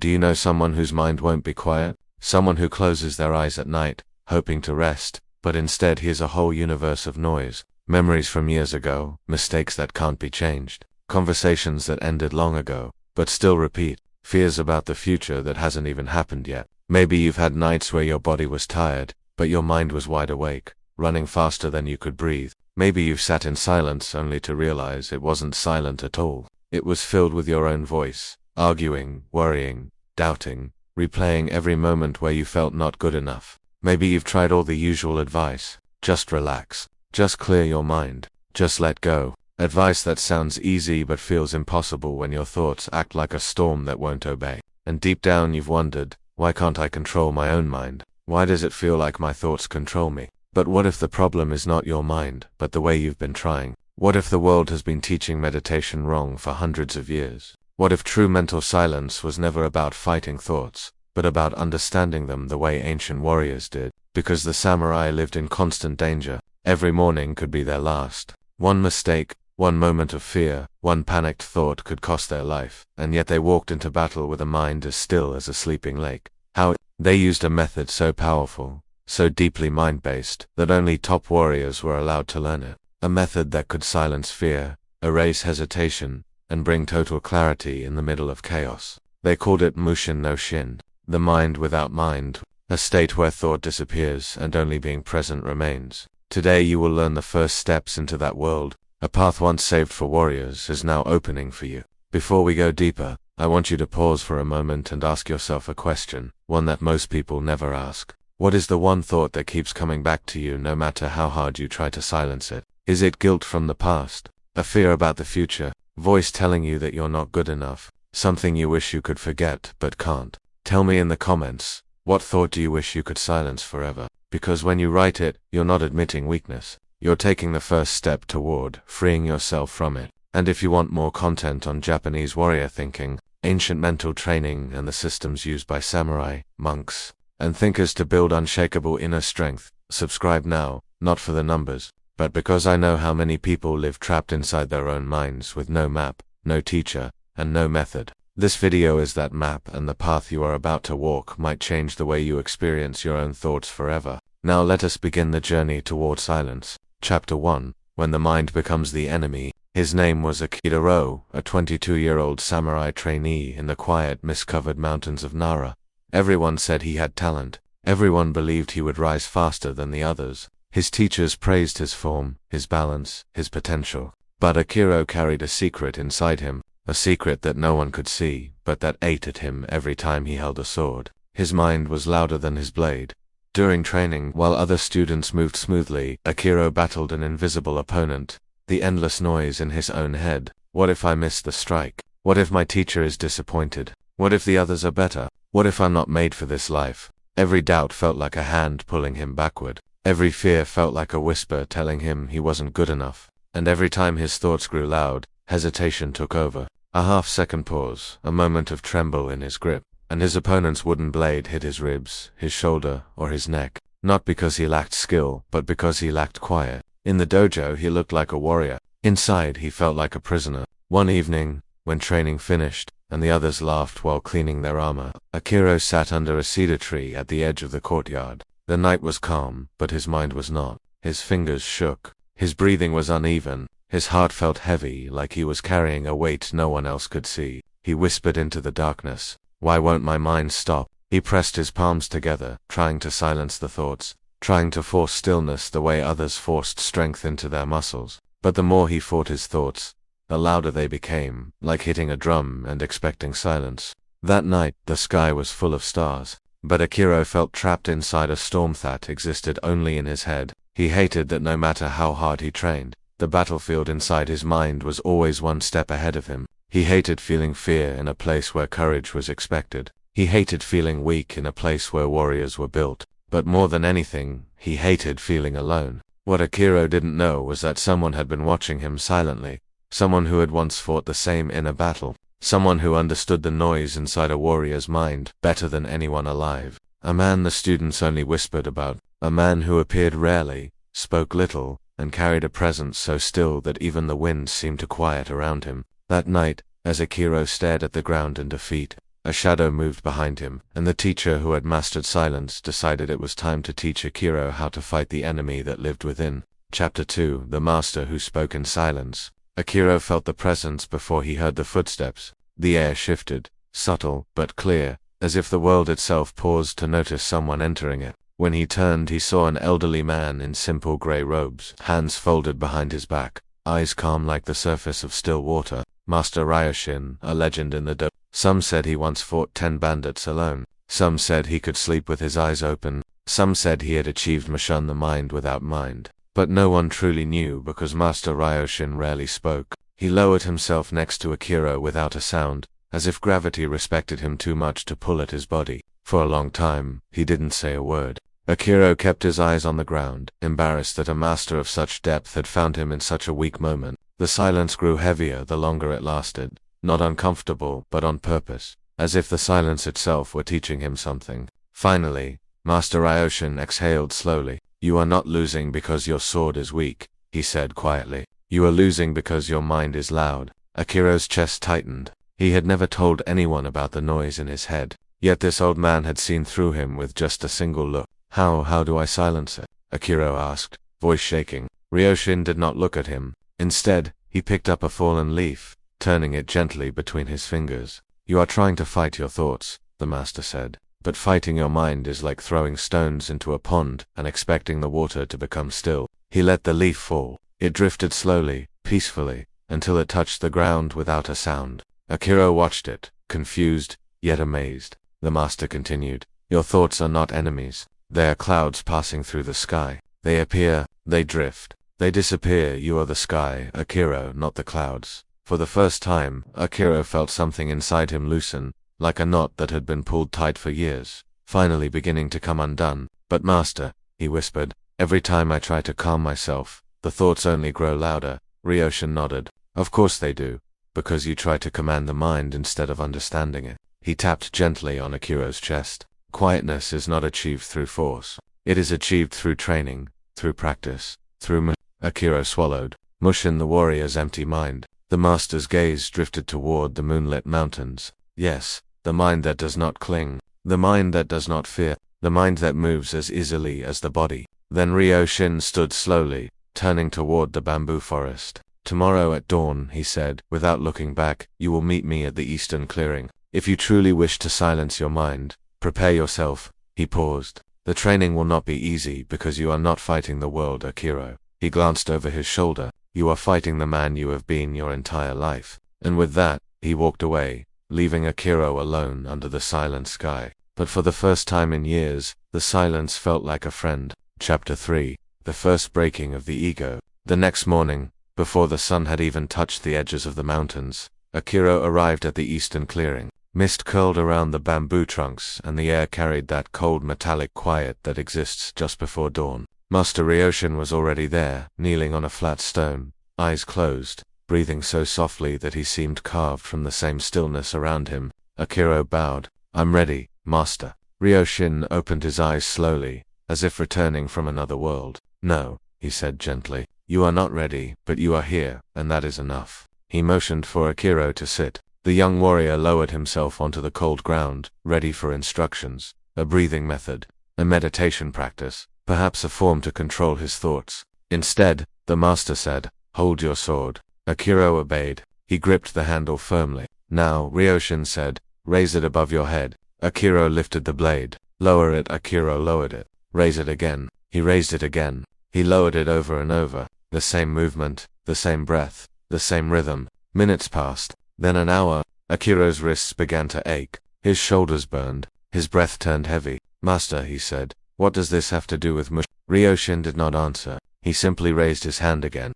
Do you know someone whose mind won't be quiet? Someone who closes their eyes at night, hoping to rest, but instead hears a whole universe of noise. Memories from years ago, mistakes that can't be changed, conversations that ended long ago, but still repeat, fears about the future that hasn't even happened yet. Maybe you've had nights where your body was tired, but your mind was wide awake, running faster than you could breathe. Maybe you've sat in silence only to realize it wasn't silent at all. It was filled with your own voice, arguing, worrying, doubting, replaying every moment where you felt not good enough. Maybe you've tried all the usual advice. Just relax. Just clear your mind. Just let go. Advice that sounds easy but feels impossible when your thoughts act like a storm that won't obey. And deep down you've wondered, why can't I control my own mind? Why does it feel like my thoughts control me? But what if the problem is not your mind, but the way you've been trying? What if the world has been teaching meditation wrong for hundreds of years? What if true mental silence was never about fighting thoughts, but about understanding them the way ancient warriors did? Because the samurai lived in constant danger. Every morning could be their last. One mistake, one moment of fear, one panicked thought could cost their life, and yet they walked into battle with a mind as still as a sleeping lake. How? They used a method so powerful, so deeply mind-based, that only top warriors were allowed to learn it. A method that could silence fear, erase hesitation, and bring total clarity in the middle of chaos. They called it Mushin no Shin, the mind without mind, a state where thought disappears and only being present remains. Today you will learn the first steps into that world. A path once saved for warriors is now opening for you. Before we go deeper, I want you to pause for a moment and ask yourself a question, one that most people never ask. What is the one thought that keeps coming back to you no matter how hard you try to silence it? Is it guilt from the past? A fear about the future? Voice telling you that you're not good enough? Something you wish you could forget but can't? Tell me in the comments, what thought do you wish you could silence forever? Because when you write it, you're not admitting weakness. You're taking the first step toward freeing yourself from it. And if you want more content on Japanese warrior thinking, ancient mental training and the systems used by samurai, monks, and thinkers to build unshakable inner strength, subscribe now, not for the numbers, but because I know how many people live trapped inside their own minds with no map, no teacher, and no method. This video is that map, and the path you are about to walk might change the way you experience your own thoughts forever. Now let us begin the journey toward silence. Chapter 1. When the mind becomes the enemy. His name was Akira, a 22-year-old samurai trainee in the quiet, mist-covered mountains of Nara. Everyone said he had talent. Everyone believed he would rise faster than the others. His teachers praised his form, his balance, his potential. But Akira carried a secret inside him, a secret that no one could see, but that ate at him every time he held a sword. His mind was louder than his blade. During training, while other students moved smoothly, Akira battled an invisible opponent, the endless noise in his own head. What if I miss the strike? What if my teacher is disappointed? What if the others are better? What if I'm not made for this life? Every doubt felt like a hand pulling him backward. Every fear felt like a whisper telling him he wasn't good enough. And every time his thoughts grew loud, hesitation took over. A half-second pause, a moment of tremble in his grip, and his opponent's wooden blade hit his ribs, his shoulder, or his neck. Not because he lacked skill, but because he lacked quiet. In the dojo he looked like a warrior. Inside he felt like a prisoner. One evening, when training finished, and the others laughed while cleaning their armor, Akira sat under a cedar tree at the edge of the courtyard. The night was calm, but his mind was not. His fingers shook. His breathing was uneven. His heart felt heavy, like he was carrying a weight no one else could see. He whispered into the darkness, "Why won't my mind stop?" He pressed his palms together, trying to silence the thoughts, trying to force stillness the way others forced strength into their muscles. But the more he fought his thoughts, the louder they became, like hitting a drum and expecting silence. That night, the sky was full of stars, but Akira felt trapped inside a storm that existed only in his head. He hated that no matter how hard he trained, the battlefield inside his mind was always one step ahead of him. He hated feeling fear in a place where courage was expected. He hated feeling weak in a place where warriors were built. But more than anything, he hated feeling alone. What Akira didn't know was that someone had been watching him silently. Someone who had once fought the same inner battle. Someone who understood the noise inside a warrior's mind better than anyone alive. A man the students only whispered about. A man who appeared rarely, spoke little, and carried a presence so still that even the wind seemed to quiet around him. That night, as Akira stared at the ground in defeat, A shadow moved behind him, and the teacher who had mastered silence decided it was time to teach Akira how to fight the enemy that lived within. Chapter 2: The Master Who Spoke in Silence. Akira felt the presence before he heard the footsteps. The air shifted, subtle but clear, as if the world itself paused to notice someone entering it. When he turned, he saw an elderly man in simple grey robes, hands folded behind his back, eyes calm like the surface of still water. Master Ryoshin, a legend in the Some said he once fought 10 bandits alone. Some said he could sleep with his eyes open. Some said he had achieved Mushin, the mind without mind. But no one truly knew because Master Ryoshin rarely spoke. He lowered himself next to Akira without a sound, as if gravity respected him too much to pull at his body. For a long time, he didn't say a word. Akira kept his eyes on the ground, embarrassed that a master of such depth had found him in such a weak moment. The silence grew heavier the longer it lasted, not uncomfortable, but on purpose, as if the silence itself were teaching him something. Finally, Master Ryoshin exhaled slowly. "You are not losing because your sword is weak," he said quietly. "You are losing because your mind is loud." Akira's chest tightened. He had never told anyone about the noise in his head, yet this old man had seen through him with just a single look. How do I silence it?" Akira asked, voice shaking. Ryoshin did not look at him. Instead, he picked up a fallen leaf, turning it gently between his fingers. "You are trying to fight your thoughts," the master said. "But fighting your mind is like throwing stones into a pond and expecting the water to become still." He let the leaf fall. It drifted slowly, peacefully, until it touched the ground without a sound. Akira watched it, confused, yet amazed. The master continued, "Your thoughts are not enemies. They are clouds passing through the sky. They appear, they drift, they disappear. You are the sky, Akira, not the clouds." For the first time, Akira felt something inside him loosen, like a knot that had been pulled tight for years, finally beginning to come undone. "But master," he whispered, "every time I try to calm myself, the thoughts only grow louder." Ryoshin nodded. "Of course they do, because you try to command the mind instead of understanding it." He tapped gently on Akira's chest. "Quietness is not achieved through force. It is achieved through training, through practice, through Akira swallowed. Mushin, the warrior's empty mind. The master's gaze drifted toward the moonlit mountains. Yes, the mind that does not cling, the mind that does not fear, the mind that moves as easily as the body. Then Ryoshin stood slowly, turning toward the bamboo forest. "Tomorrow at dawn," he said, without looking back, "you will meet me at the eastern clearing. If you truly wish to silence your mind, prepare yourself." He paused. "The training will not be easy because you are not fighting the world, Akira." He glanced over his shoulder. "You are fighting the man you have been your entire life." And with that, he walked away, leaving Akira alone under the silent sky. But for the first time in years, the silence felt like a friend. Chapter 3: The First Breaking of the Ego. The next morning, before the sun had even touched the edges of the mountains, Akira arrived at the eastern clearing. Mist curled around the bamboo trunks, and the air carried that cold metallic quiet that exists just before dawn. Master Ryoshin was already there, kneeling on a flat stone, eyes closed, breathing so softly that he seemed carved from the same stillness around him. Akira bowed. "I'm ready, master." Ryoshin opened his eyes slowly, as if returning from another world. "No," he said gently. "You are not ready, but you are here, and that is enough." He motioned for Akira to sit. The young warrior lowered himself onto the cold ground, ready for instructions. A breathing method, a meditation practice, perhaps a form to control his thoughts. Instead, the master said, "Hold your sword." Akira obeyed. He gripped the handle firmly. "Now," Ryoshin said, "raise it above your head." Akira lifted the blade. "Lower it." Akira lowered it. "Raise it again." He raised it again. He lowered it over and over. The same movement, the same breath, the same rhythm. Minutes passed. Then an hour. Akira's wrists began to ache. His shoulders burned. His breath turned heavy. "Master," he said, "what does this have to do with Mushin?" Ryoshin did not answer. He simply raised his hand again.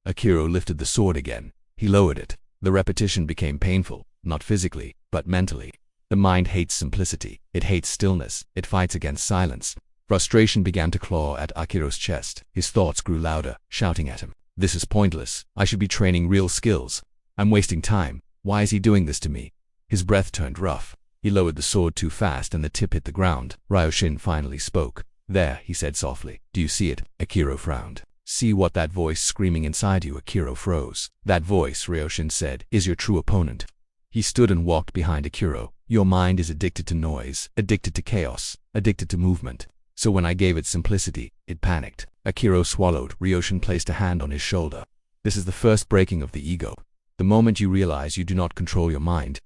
Akira lifted the sword again. He lowered it. The repetition became painful, not physically, but mentally. The mind hates simplicity. It hates stillness. It fights against silence. Frustration began to claw at Akira's chest. His thoughts grew louder, shouting at him. "This is pointless. I should be training real skills. I'm wasting time. Why is he doing this to me?" His breath turned rough. He lowered the sword too fast and the tip hit the ground. Ryoshin finally spoke. "There," he said softly. "Do you see it?" Akira frowned. "See what that voice screaming inside you?" Akira froze. "That voice," Ryoshin said, "is your true opponent. He stood and walked behind Akiro. Your mind is addicted to noise, addicted to chaos, addicted to movement. So when I gave it simplicity, it panicked. Akiro swallowed. Ryoshin placed a hand on his shoulder. This is the first breaking of the ego. The moment you realize you do not control your mind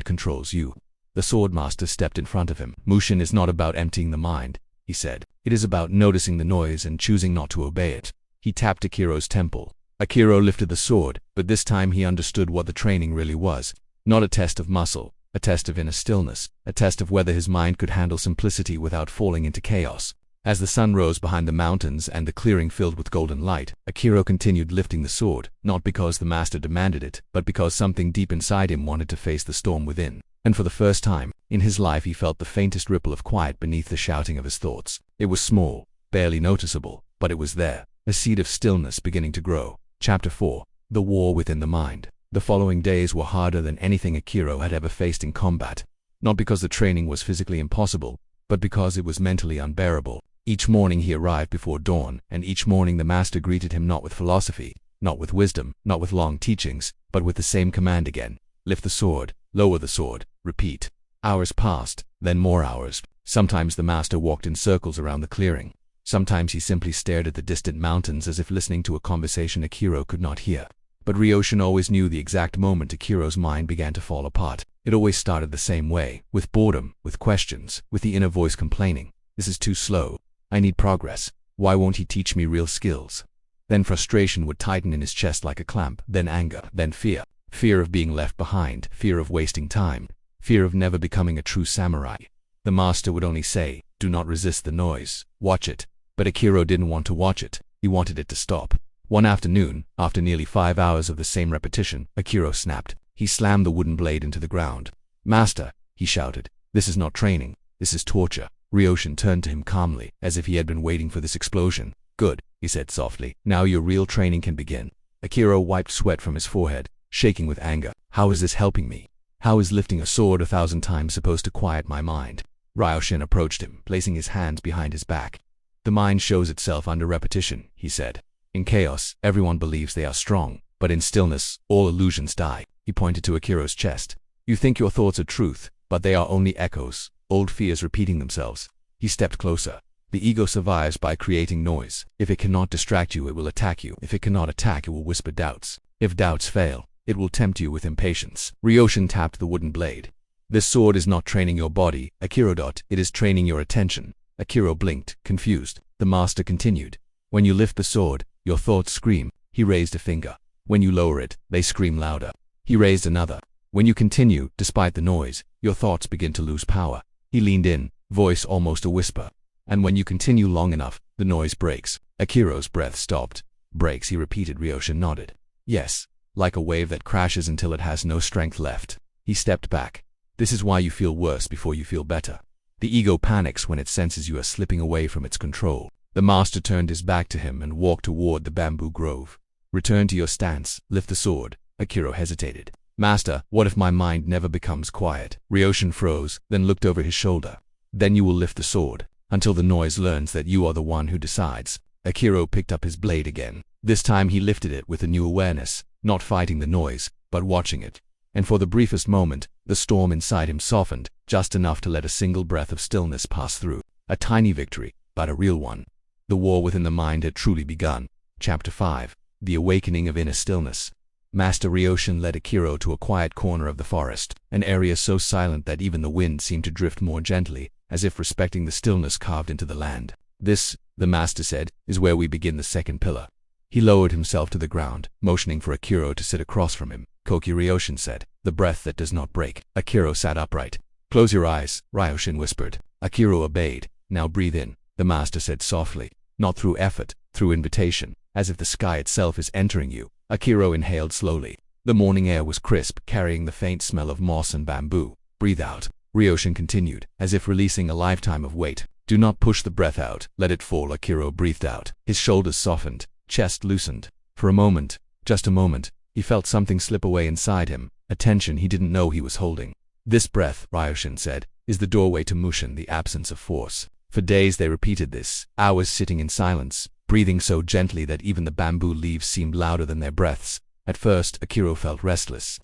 controls you. The sword master stepped in front of him. Mushin is not about emptying the mind, he said. It is about noticing the noise and choosing not to obey it. He tapped Akiro's temple. Akiro lifted the sword, but this time he understood what the training really was. Not a test of muscle, a test of inner stillness, a test of whether his mind could handle simplicity without falling into chaos. As the sun rose behind the mountains and the clearing filled with golden light, Akiro continued lifting the sword, not because the master demanded it, but because something deep inside him wanted to face the storm within. And for the first time in his life he felt the faintest ripple of quiet beneath the shouting of his thoughts. It was small, barely noticeable, but it was there, a seed of stillness beginning to grow. Chapter 4. The War Within the Mind. The following days were harder than anything Akiro had ever faced in combat. Not because the training was physically impossible, but because it was mentally unbearable. Each morning he arrived before dawn, and each morning the master greeted him not with philosophy, not with wisdom, not with long teachings, but with the same command again. Lift the sword, lower the sword, repeat. Hours passed, then more hours. Sometimes the master walked in circles around the clearing. Sometimes he simply stared at the distant mountains as if listening to a conversation Akiro could not hear. But Ryoshin always knew the exact moment Akiro's mind began to fall apart. It always started the same way, with boredom, with questions, with the inner voice complaining. This is too slow. I need progress. Why won't he teach me real skills? Then frustration would tighten in his chest like a clamp, then anger, then fear. Fear of being left behind, fear of wasting time, fear of never becoming a true samurai. The master would only say, do not resist the noise, watch it. But Akiro didn't want to watch it. He wanted it to stop. One afternoon, after nearly 5 hours of the same repetition, Akiro snapped. He slammed the wooden blade into the ground. Master, he shouted, this is not training, this is torture. Ryoshin turned to him calmly, as if he had been waiting for this explosion. Good, he said softly. Now your real training can begin. Akiro wiped sweat from his forehead, shaking with anger. How is this helping me? How is lifting a sword 1,000 times supposed to quiet my mind? Ryoshin approached him, placing his hands behind his back. The mind shows itself under repetition, he said. In chaos, everyone believes they are strong, but in stillness, all illusions die. He pointed to Akiro's chest. You think your thoughts are truth, but they are only echoes, old fears repeating themselves. He stepped closer. The ego survives by creating noise. If it cannot distract you, it will attack you. If it cannot attack, it will whisper doubts. If doubts fail, it will tempt you with impatience. Ryoshin tapped the wooden blade. This sword is not training your body, Akiro. It is training your attention. Akiro blinked, confused. The master continued. When you lift the sword, your thoughts scream. He raised a finger. When you lower it, they scream louder. He raised another. When you continue, despite the noise, your thoughts begin to lose power. He leaned in, voice almost a whisper. And when you continue long enough, the noise breaks. Akiro's breath stopped. Breaks, he repeated. Ryoshin nodded. Yes, like a wave that crashes until it has no strength left. He stepped back. This is why you feel worse before you feel better. The ego panics when it senses you are slipping away from its control. The master turned his back to him and walked toward the bamboo grove. Return to your stance, lift the sword. Akiro hesitated. Master, what if my mind never becomes quiet? Ryoshin froze, then looked over his shoulder. Then you will lift the sword, until the noise learns that you are the one who decides. Akiro picked up his blade again. This time he lifted it with a new awareness, not fighting the noise, but watching it. And for the briefest moment, the storm inside him softened, just enough to let a single breath of stillness pass through. A tiny victory, but a real one. The war within the mind had truly begun. Chapter 5. The Awakening of Inner Stillness. Master Ryoshin led Akiro to a quiet corner of the forest, an area so silent that even the wind seemed to drift more gently, as if respecting the stillness carved into the land. This, the master said, is where we begin the second pillar. He lowered himself to the ground, motioning for Akiro to sit across from him. Koki, Ryoshin said, the breath that does not break. Akiro sat upright. Close your eyes, Ryoshin whispered. Akiro obeyed. Now breathe in, the master said softly. Not through effort, through invitation, as if the sky itself is entering you. Akiro inhaled slowly. The morning air was crisp, carrying the faint smell of moss and bamboo. Breathe out, Ryoshin continued, as if releasing a lifetime of weight. Do not push the breath out, let it fall. Akiro breathed out. His shoulders softened, chest loosened. For a moment, just a moment, he felt something slip away inside him, a tension he didn't know he was holding. This breath, Ryoshin said, is the doorway to Mushin, the absence of force. For days they repeated this, hours sitting in silence, breathing so gently that even the bamboo leaves seemed louder than their breaths. At first, Akiro felt restless.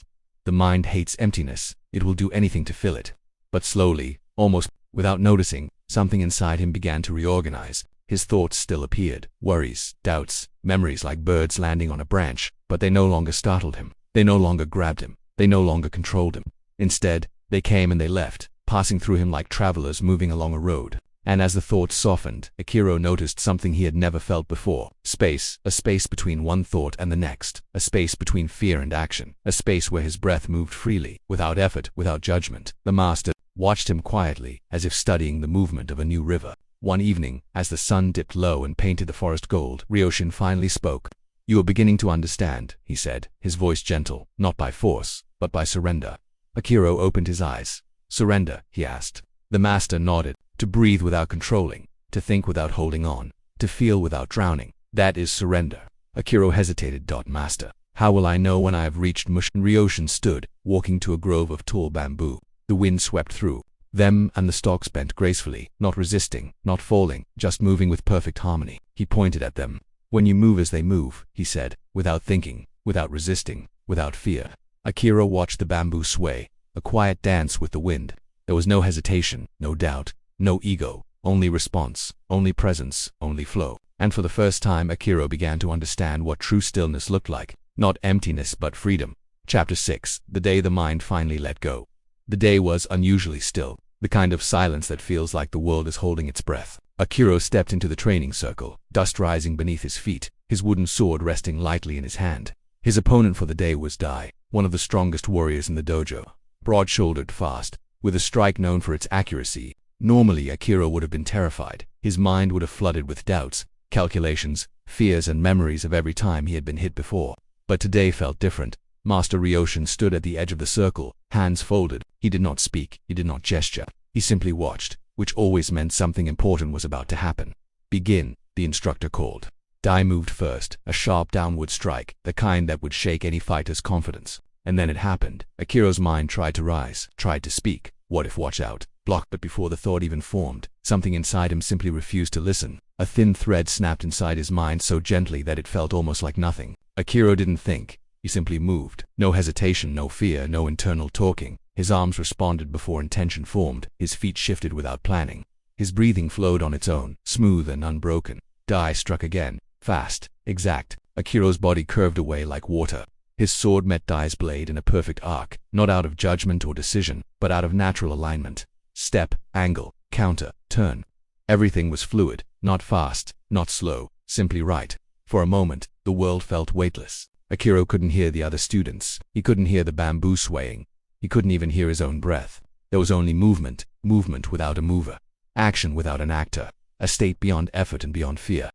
The mind hates emptiness. It will do anything to fill it. But slowly, almost without noticing, something inside him began to reorganize. His thoughts still appeared, worries, doubts, memories like birds landing on a branch, but they no longer startled him. They no longer grabbed him. They no longer controlled him. Instead, they came and they left, passing through him like travelers moving along a road. And as the thoughts softened, Akira noticed something he had never felt before. Space, a space between one thought and the next, a space between fear and action, a space where his breath moved freely, without effort, without judgment. The master watched him quietly, as if studying the movement of a new river. One evening, as the sun dipped low and painted the forest gold, Ryoshin finally spoke. "You are beginning to understand," he said, his voice gentle, not by force, but by surrender. Akira opened his eyes. "Surrender?" he asked. The master nodded. "To breathe without controlling, to think without holding on, to feel without drowning. That is surrender." Akira hesitated. "Master, how will I know when I have reached Mushin?" Ryoshin stood, walking to a grove of tall bamboo. The wind swept through them, and the stalks bent gracefully, not resisting, not falling, just moving with perfect harmony. He pointed at them. "When you move as they move," he said, "without thinking, without resisting, without fear." Akira watched the bamboo sway, a quiet dance with the wind. There was no hesitation, no doubt, no ego, only response, only presence, only flow. And for the first time Akira began to understand what true stillness looked like. Not emptiness but freedom. Chapter 6. The day the mind finally let go. The day was unusually still, the kind of silence that feels like the world is holding its breath. Akira stepped into the training circle, dust rising beneath his feet, his wooden sword resting lightly in his hand. His opponent for the day was Dai, one of the strongest warriors in the dojo. Broad-shouldered, fast, with a strike known for its accuracy. Normally Akira would have been terrified. His mind would have flooded with doubts, calculations, fears and memories of every time he had been hit before. But today felt different. Master Ryoshin stood at the edge of the circle, hands folded. He did not speak, he did not gesture. He simply watched, which always meant something important was about to happen. "Begin," the instructor called. Dai moved first, a sharp downward strike, the kind that would shake any fighter's confidence. And then it happened. Akira's mind tried to rise, tried to speak. What if? Watch out. Blocked, but before the thought even formed, something inside him simply refused to listen. A thin thread snapped inside his mind so gently that it felt almost like nothing. Akira didn't think. He simply moved. No hesitation, no fear, no internal talking. His arms responded before intention formed. His feet shifted without planning. His breathing flowed on its own, smooth and unbroken. Dai struck again. Fast, exact. Akira's body curved away like water. His sword met Dai's blade in a perfect arc, not out of judgment or decision, but out of natural alignment. Step, angle, counter, turn. Everything was fluid, not fast, not slow, simply right. For a moment, the world felt weightless. Akira couldn't hear the other students. He couldn't hear the bamboo swaying. He couldn't even hear his own breath. There was only movement, movement without a mover. Action without an actor. A state beyond effort and beyond fear.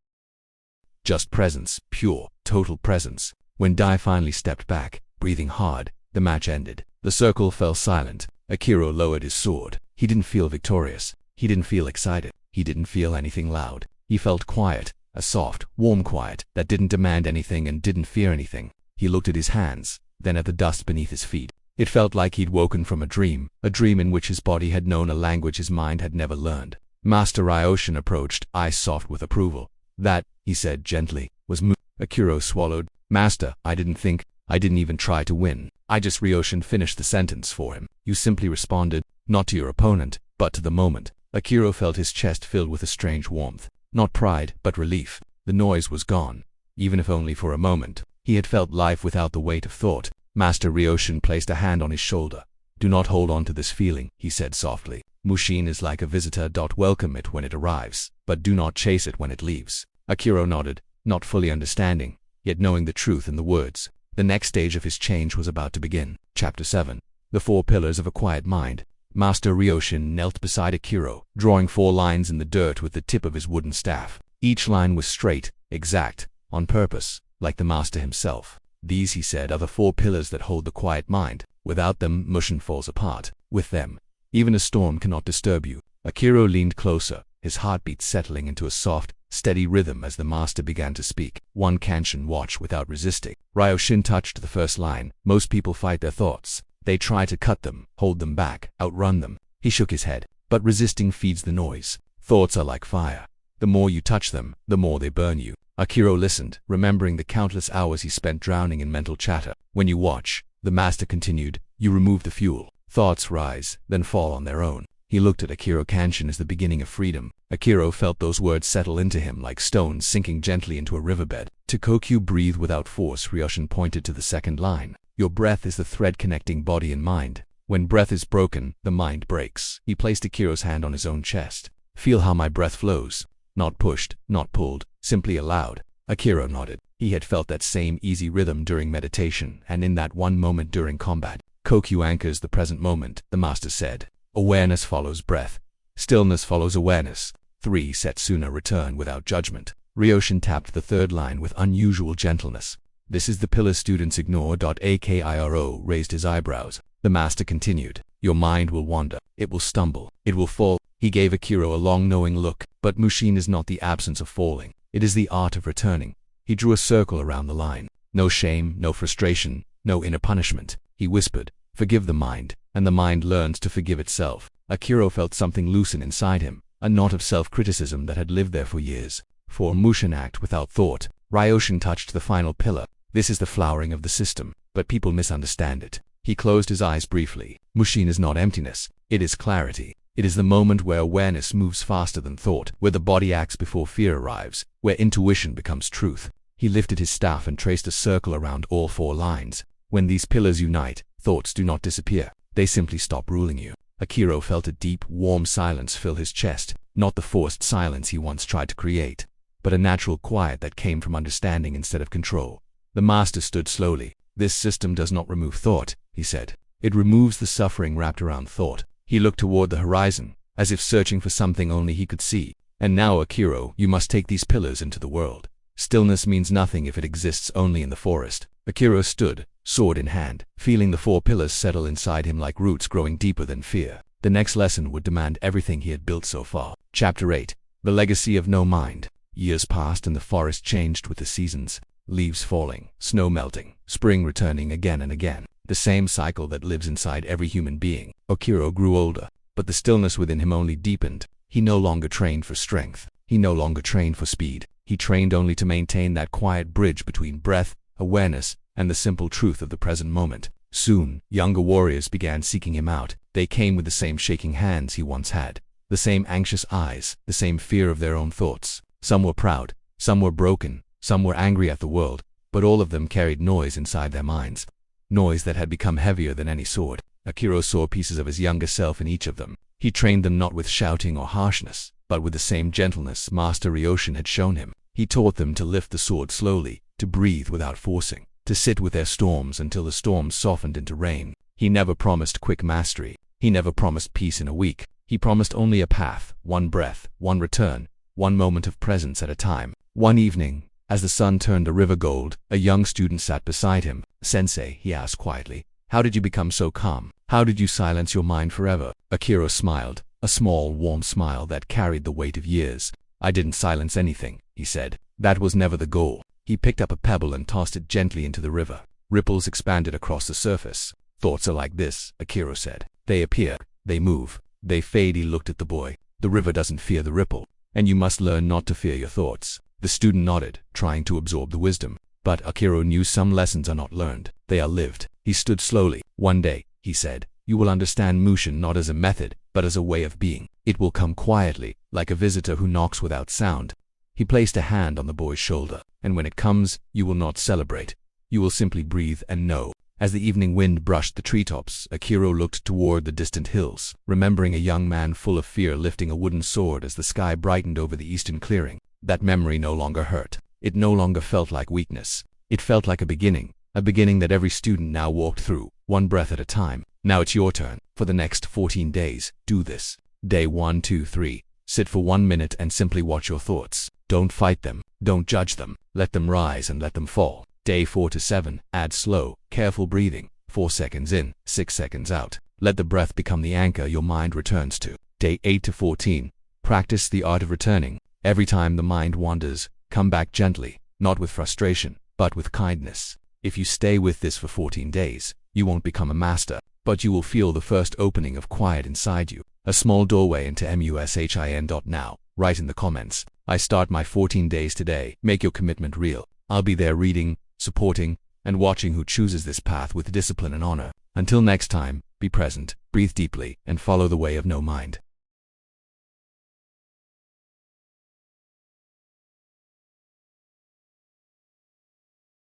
Just presence, pure, total presence. When Dai finally stepped back, breathing hard, the match ended. The circle fell silent. Akira lowered his sword. He didn't feel victorious. He didn't feel excited. He didn't feel anything loud. He felt quiet, a soft, warm quiet that didn't demand anything and didn't fear anything. He looked at his hands, then at the dust beneath his feet. It felt like he'd woken from a dream in which his body had known a language his mind had never learned. Master Ryoshin approached, eyes soft with approval. "That," he said gently, "was Akira swallowed. "Master, I didn't even try to win. I just..." Ryoshin finished the sentence for him. "You simply responded, not to your opponent, but to the moment." Akira felt his chest filled with a strange warmth. Not pride, but relief. The noise was gone. Even if only for a moment. He had felt life without the weight of thought. Master Ryoshin placed a hand on his shoulder. "Do not hold on to this feeling," he said softly. "Mushin is like a visitor. Welcome it when it arrives, but do not chase it when it leaves." Akira nodded, not fully understanding, yet knowing the truth in the words. The next stage of his change was about to begin. Chapter 7. The 4 Pillars of a Quiet Mind. Master Ryoshin knelt beside Akira, drawing 4 lines in the dirt with the tip of his wooden staff. Each line was straight, exact, on purpose, like the master himself. "These," he said, "are the 4 pillars that hold the quiet mind. Without them, Mushin falls apart. With them, even a storm cannot disturb you." Akira leaned closer, his heartbeat settling into a soft, steady rhythm as the master began to speak. One Kanshin watch without resisting. Ryoshin touched the first line. "Most people fight their thoughts. They try to cut them, hold them back, outrun them." He shook his head. "But resisting feeds the noise. Thoughts are like fire. The more you touch them, the more they burn you." Akira listened, remembering the countless hours he spent drowning in mental chatter. "When you watch, The master continued, you remove the fuel. Thoughts rise, then fall on their own. He looked at Akira Kanshin as the beginning of freedom. Akira felt those words settle into him like stones sinking gently into a riverbed. To Kokyu, breathe without force. Ryoshin pointed to the second line. Your breath is the thread connecting body and mind. When breath is broken, the mind breaks. He placed Akira's hand on his own chest. Feel how my breath flows. Not pushed, not pulled, simply allowed. Akira nodded. He had felt that same easy rhythm during meditation and in that one moment during combat. Kokyu anchors the present moment, the master said. Awareness follows breath. Stillness follows awareness. 3. Setsuna return without judgment. Ryoshin tapped the third line with unusual gentleness. This is the pillar students ignore. Akiro raised his eyebrows. The master continued. Your mind will wander. It will stumble. It will fall. He gave Akira a long knowing look. But Mushin is not the absence of falling. It is the art of returning. He drew a circle around the line. No shame, no frustration, no inner punishment. He whispered, forgive the mind, and the mind learns to forgive itself. Akira felt something loosen inside him, a knot of self-criticism that had lived there for years. For Mushin act without thought. Ryoshin touched the final pillar. This is the flowering of the system, but people misunderstand it. He closed his eyes briefly. Mushin is not emptiness. It is clarity. It is the moment where awareness moves faster than thought, where the body acts before fear arrives, where intuition becomes truth. He lifted his staff and traced a circle around all 4 lines. When these pillars unite, thoughts do not disappear. They simply stop ruling you. Akira felt a deep, warm silence fill his chest, not the forced silence he once tried to create, but a natural quiet that came from understanding instead of control. The master stood slowly. This system does not remove thought, he said. It removes the suffering wrapped around thought. He looked toward the horizon, as if searching for something only he could see. And now, Akira, you must take these pillars into the world. Stillness means nothing if it exists only in the forest. Akira stood, sword in hand, feeling the 4 pillars settle inside him like roots growing deeper than fear. The next lesson would demand everything he had built so far. Chapter 8. The Legacy of No Mind. Years passed and the forest changed with the seasons. Leaves falling, snow melting, spring returning again and again. The same cycle that lives inside every human being. Akira grew older, but the stillness within him only deepened. He no longer trained for strength. He no longer trained for speed. He trained only to maintain that quiet bridge between breath, awareness, and the simple truth of the present moment. Soon, younger warriors began seeking him out. They came with the same shaking hands he once had, the same anxious eyes, the same fear of their own thoughts. Some were proud, some were broken, some were angry at the world, but all of them carried noise inside their minds. Noise that had become heavier than any sword. Akira saw pieces of his younger self in each of them. He trained them not with shouting or harshness, but with the same gentleness Master Ryoshin had shown him. He taught them to lift the sword slowly, to breathe without forcing, to sit with their storms until the storms softened into rain. He never promised quick mastery. He never promised peace in a week. He promised only a path, one breath, one return, one moment of presence at a time. One evening, as the sun turned the river gold, a young student sat beside him. Sensei, he asked quietly, how did you become so calm? How did you silence your mind forever? Akira smiled, a small, warm smile that carried the weight of years. I didn't silence anything, he said. That was never the goal. He picked up a pebble and tossed it gently into the river. Ripples expanded across the surface. Thoughts are like this, Akira said. They appear, they move, they fade. He looked at the boy. The river doesn't fear the ripple, and you must learn not to fear your thoughts. The student nodded, trying to absorb the wisdom. But Akira knew some lessons are not learned, they are lived. He stood slowly. One day, he said, you will understand Mushin not as a method, but as a way of being. It will come quietly, like a visitor who knocks without sound. He placed a hand on the boy's shoulder, and when it comes, you will not celebrate. You will simply breathe and know. As the evening wind brushed the treetops, Akira looked toward the distant hills, remembering a young man full of fear lifting a wooden sword as the sky brightened over the eastern clearing. That memory no longer hurt. It no longer felt like weakness. It felt like a beginning that every student now walked through, one breath at a time. Now it's your turn. For the next 14 days, do this. Day 1, 2, 3. Sit for 1 minute and simply watch your thoughts. Don't fight them. Don't judge them. Let them rise and let them fall. Day 4 to 7. Add slow, careful breathing. 4 seconds in, 6 seconds out. Let the breath become the anchor your mind returns to. Day 8 to 14. Practice the art of returning. Every time the mind wanders, come back gently, not with frustration, but with kindness. If you stay with this for 14 days, you won't become a master, but you will feel the first opening of quiet inside you, a small doorway into Mushin. Now, write in the comments, I start my 14 days today. Make your commitment real. I'll be there reading, supporting, and watching who chooses this path with discipline and honor. Until next time, be present, breathe deeply, and follow the way of no mind.